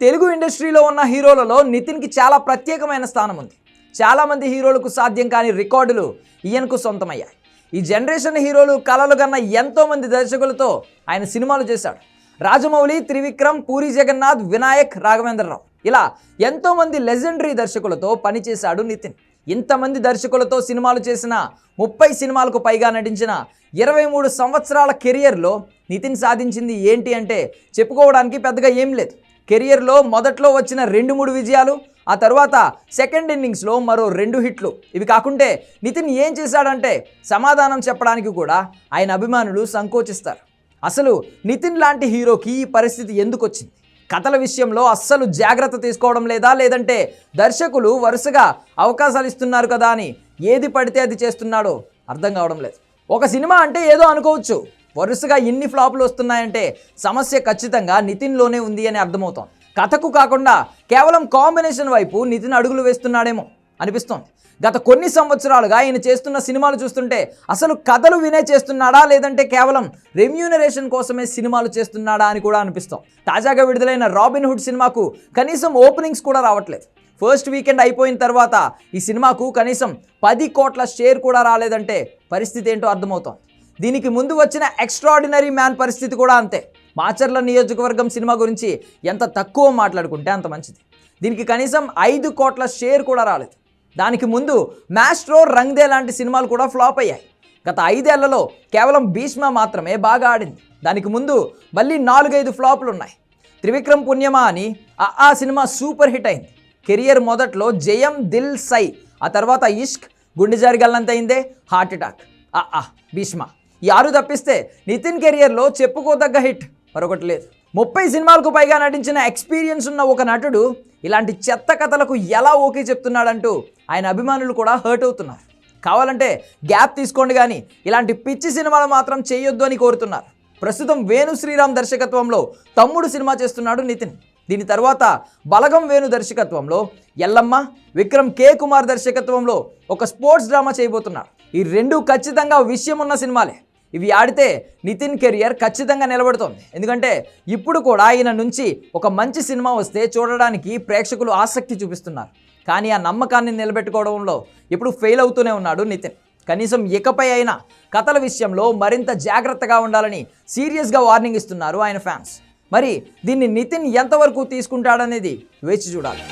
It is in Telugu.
తెలుగు ఇండస్ట్రీలో ఉన్న హీరోలలో నితిన్కి చాలా ప్రత్యేకమైన స్థానం ఉంది. చాలామంది హీరోలకు సాధ్యం కాని రికార్డులు ఈయనకు సొంతమయ్యాయి. ఈ జనరేషన్ హీరోలు కలలు కన్న ఎంతోమంది దర్శకులతో ఆయన సినిమాలు చేశాడు. రాజమౌళి, త్రివిక్రమ్, పూరి జగన్నాథ్, వినాయక్, రాఘవేంద్రరావు ఇలా ఎంతోమంది లెజెండరీ దర్శకులతో పనిచేశాడు నితిన్. ఇంతమంది దర్శకులతో సినిమాలు చేసిన 30 సినిమాలకు పైగా నటించిన 23 సంవత్సరాల కెరియర్లో నితిన్ సాధించింది ఏంటి అంటే చెప్పుకోవడానికి పెద్దగా ఏం లేదు. కెరియర్లో మొదట్లో వచ్చిన 2-3 విజయాలు, ఆ తర్వాత సెకండ్ ఇన్నింగ్స్లో మరో 2 హిట్లు. ఇవి కాకుంటే నితిన్ ఏం చేశాడంటే సమాధానం చెప్పడానికి కూడా ఆయన అభిమానులు సంకోచిస్తారు. అసలు నితిన్ లాంటి హీరోకి ఈ పరిస్థితి ఎందుకు వచ్చింది? కథల విషయంలో అస్సలు జాగ్రత్త తీసుకోవడం లేదా, లేదంటే దర్శకులు వరుసగా అవకాశాలు ఇస్తున్నారు కదా అని ఏది పడితే అది చేస్తున్నాడో అర్థం కావడం లేదు. ఒక సినిమా అంటే ఏదో అనుకోవచ్చు, వరుసగా ఇన్ని ఫ్లాపులు వస్తున్నాయంటే సమస్య ఖచ్చితంగా నితిన్లోనే ఉంది అని అర్థమవుతోంది. కథకు కాకుండా కేవలం కాంబినేషన్ వైపు నితిన్ అడుగులు వేస్తున్నాడేమో అనిపిస్తోంది. గత కొన్ని సంవత్సరాలుగా ఆయన చేస్తున్న సినిమాలు చూస్తుంటే అసలు కథలు వినే చేస్తున్నాడా, లేదంటే కేవలం రెమ్యూనరేషన్ కోసమే సినిమాలు చేస్తున్నాడా అని కూడా అనిపిస్తోంది. తాజాగా విడుదలైన రాబిన్ హుడ్ సినిమాకు కనీసం ఓపెనింగ్స్ కూడా రావట్లేదు. ఫస్ట్ వీకెండ్ అయిపోయిన తర్వాత ఈ సినిమాకు కనీసం 10 కోట్ల షేర్ కూడా రాలేదంటే పరిస్థితి ఏంటో అర్థమవుతోంది. దీనికి ముందు వచ్చిన ఎక్స్ట్రాడినరీ మ్యాన్ పరిస్థితి కూడా అంతే. మాచర్ల నియోజకవర్గం సినిమా గురించి ఎంత తక్కువ మాట్లాడుకుంటే అంత మంచిది. దీనికి కనీసం 5 కోట్ల షేర్ కూడా రాలేదు. దానికి ముందు మాస్ట్రో, రంగ్దే లాంటి సినిమాలు కూడా ఫ్లాప్ అయ్యాయి. గత 5 ఏళ్లలో కేవలం భీష్మ మాత్రమే బాగా ఆడింది. దానికి ముందు మళ్ళీ 4-5 ఫ్లాపులు ఉన్నాయి. త్రివిక్రమ్ పుణ్యమా అని ఆ సినిమా సూపర్ హిట్ అయింది. కెరియర్ మొదట్లో జయం, దిల్, సై, ఆ తర్వాత ఇష్క్, గుండె జారి గల్లంతైందే, హార్ట్ అటాక్, భీష్మ ఈ 6 తప్పిస్తే నితిన్ కెరియర్లో చెప్పుకోదగ్గ హిట్ మరొకటి లేదు. 30 సినిమాలకు పైగా నటించిన ఎక్స్పీరియన్స్ ఉన్న ఒక నటుడు ఇలాంటి చెత్త కథలకు ఎలా ఓకే చెప్తున్నాడంటూ ఆయన అభిమానులు కూడా హర్ట్ అవుతున్నారు. కావాలంటే గ్యాప్ తీసుకోండి కానీ ఇలాంటి పిచ్చి సినిమాలు మాత్రం చేయొద్దు అని కోరుతున్నారు. ప్రస్తుతం వేణు శ్రీరామ్ దర్శకత్వంలో తమ్ముడు సినిమా చేస్తున్నాడు నితిన్. దీని తర్వాత బలగం వేణు దర్శకత్వంలో ఎల్లమ్మ, విక్రమ్ కే కుమార్ దర్శకత్వంలో ఒక స్పోర్ట్స్ డ్రామా చేయబోతున్నాడు. ఈ 2 ఖచ్చితంగా విషయం ఉన్న సినిమాలే. ఇవి ఆడితే నితిన్ కెరియర్ ఖచ్చితంగా నిలబడుతోంది. ఎందుకంటే ఇప్పుడు కూడా ఆయన నుంచి ఒక మంచి సినిమా వస్తే చూడడానికి ప్రేక్షకులు ఆసక్తి చూపిస్తున్నారు. కానీ ఆ నమ్మకాన్ని నిలబెట్టుకోవడంలో ఇప్పుడు ఫెయిల్ అవుతూనే ఉన్నాడు నితిన్. కనీసం ఇకపై అయినా కథల విషయంలో మరింత జాగ్రత్తగా ఉండాలని సీరియస్గా వార్నింగ్ ఇస్తున్నారు ఆయన ఫ్యాన్స్. మరి దీన్ని నితిన్ ఎంతవరకు తీసుకుంటాడనేది వేచి చూడాలి.